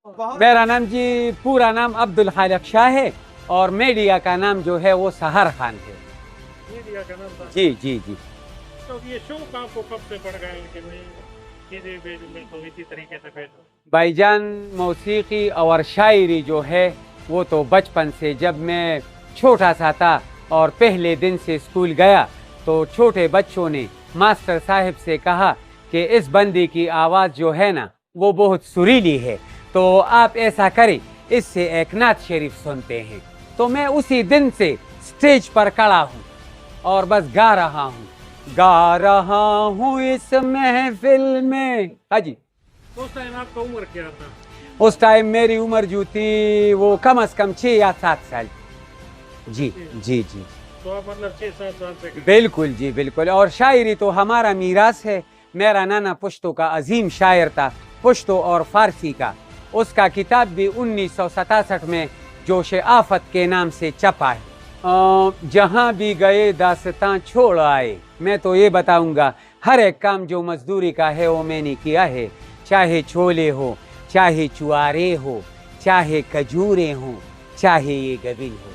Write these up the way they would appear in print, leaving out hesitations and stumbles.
मेरा नाम जी पूरा नाम अब्दुल खालिक शाह है और मीडिया का नाम जो है वो सहर खान है। मीडिया का नाम था। जी जी जी। तो ये शौक आपको कब से पड़ गया कि मैं सीधे में तो इसी तरीके से भेजूं? भाईजान मौसीकी और शायरी जो है वो तो बचपन से, जब मैं छोटा सा था और पहले दिन से स्कूल गया तो छोटे बच्चों ने मास्टर साहब से कहा कि इस बंदी की आवाज़ जो है ना वो बहुत सुरीली है, तो आप ऐसा करें इससे एक नात शरीफ सुनते हैं। तो मैं उसी दिन से स्टेज पर खड़ा हूँ और बस गा रहा हूँ इस महफिल में। हाँ जी। उस टाइम आपका उम्र क्या था? उस टाइम मेरी उम्र जो थी वो कम से कम 6 या 7 साल। जी जी जी। तो आप मतलब 6-7 साल से? बिल्कुल जी बिल्कुल। और शायरी तो हमारा मीरास है। मेरा नाना पुश्तो का अजीम शायर था, पुश्तो और फारसी का। उसका किताब भी 1967 में जोश आफत के नाम से छपा है। जहाँ भी गए दास्तां छोड़ आए। मैं तो ये बताऊंगा हर एक काम जो मजदूरी का है वो मैंने किया है, चाहे छोले हो, चाहे चुआरे हो, चाहे खजूरे हो, चाहे ये गबिन हो।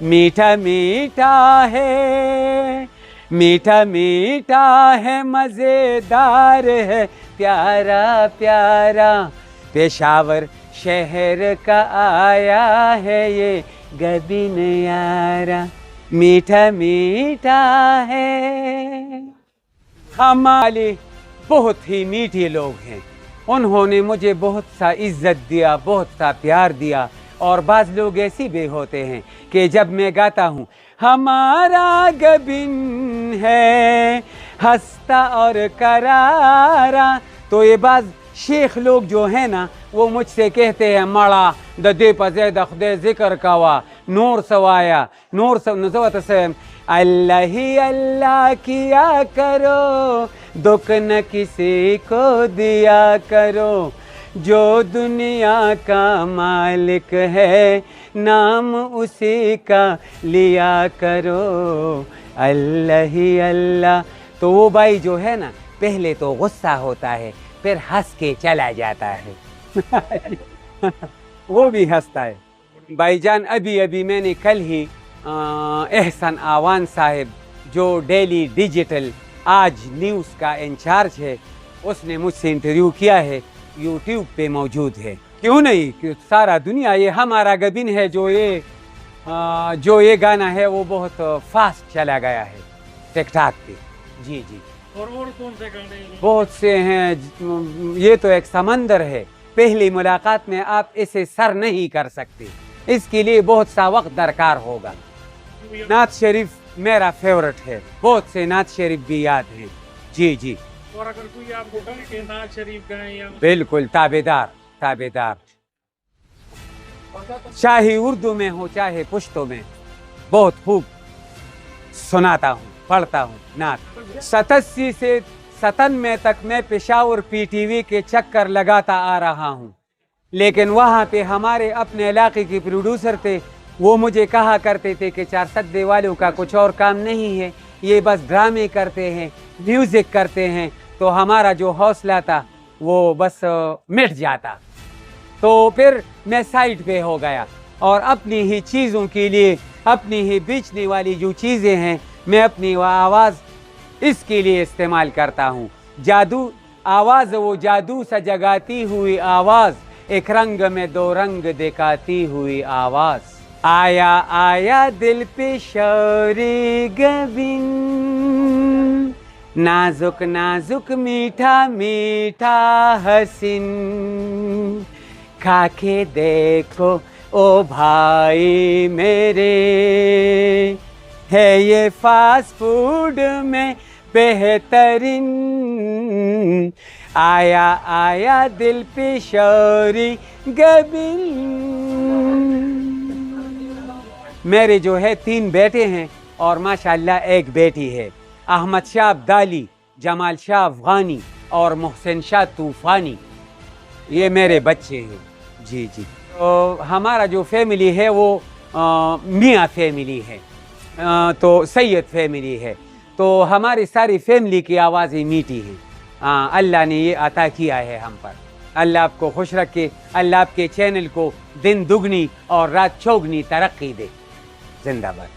मीठा मीठा है, मीठा मीठा है, मज़ेदार है, प्यारा प्यारा पेशावर शहर का आया है ये गबिन यारा। मीठा मीठा है। हमारे बहुत ही मीठे लोग हैं, उन्होंने मुझे बहुत सा इज्जत दिया, बहुत सा प्यार दिया। और बाज़ लोग ऐसे भी होते हैं कि जब मैं गाता हूँ हमारा गबिन है हंसता और करारा, तो ये बाज़ शेख लोग जो है ना वो मुझसे कहते हैं मड़ा दे पजे दे जिक्र कवा नूर सवाया नूर नजवत से अल्लाह ही अल्लाह किया करो, दुख न किसी को दिया करो, जो दुनिया का मालिक है नाम उसी का लिया करो, अल्लाह ही अल्लाह। तो वो भाई जो है ना पहले तो गुस्सा होता है फिर हंस के चला जाता है। वो भी हंसता है। भाईजान अभी अभी मैंने कल ही एहसन आवान साहब जो डेली डिजिटल आज न्यूज़ का इंचार्ज है, उसने मुझसे इंटरव्यू किया है, यूट्यूब पे मौजूद है। क्यों नहीं, कि सारा दुनिया ये हमारा गबिन है जो ये गाना है वो बहुत फास्ट चला गया है टिकटॉक पे। जी जी। और कौन से गाने? बहुत से हैं। ये तो एक समंदर है, पहली मुलाकात में आप इसे सर नहीं कर सकते, इसके लिए बहुत सा वक्त दरकार होगा। नात शरीफ मेरा फेवरेट है, बहुत से नात शरीफ भी याद हैं। जी जी। और अगर कोई आपको कहे कि नात शरीफ गाएं या? बिल्कुल ताबेदार ताबेदार, चाहे उर्दू में हो चाहे पुश्तो में, बहुत खूब सुनाता हूँ, पढ़ता हूँ नात। 87 से 97 तक मैं पेशावर पीटीवी के चक्कर लगाता आ रहा हूँ, लेकिन वहाँ पे हमारे अपने इलाके के प्रोड्यूसर थे, वो मुझे कहा करते थे कि 4 सद्दे वालों का कुछ और काम नहीं है, ये बस ड्रामे करते हैं, म्यूज़िक करते हैं। तो हमारा जो हौसला था वो बस मिट जाता। तो फिर मैं साइड पे हो गया और अपनी ही चीज़ों के लिए, अपनी ही बेचने वाली जो चीज़ें हैं, मैं अपनी आवाज़ इसके लिए इस्तेमाल करता हूँ। जादू आवाज़ वो जादू सा जगाती हुई आवाज़, एक रंग में 2 रंग दिखाती हुई आवाज़। आया आया दिल पे शौरी गबिन, नाजुक नाजुक मीठा मीठा हसीन, खाके देखो ओ भाई मेरे, है ये फास्ट फूड में बेहतरीन। आया आया दिल पे शौरी गबिन। मेरे जो है 3 बेटे हैं और माशाल्लाह एक बेटी है। अहमद शाह अब्दाली, जमाल शाह अफगानी और मोहसिन शाह तूफ़ानी, ये मेरे बच्चे हैं। जी जी। तो हमारा जो फैमिली है वो मियाँ फैमिली है, तो सैयद फैमिली है। तो हमारी सारी फैमिली की आवाज़ें मीठी हैं। अल्लाह ने ये अता किया है हम पर। अल्लाह आपको खुश रखे, अल्लाह आपके चैनल को दिन दुगनी और रात चौगनी तरक्की दे। जिंदाबाद।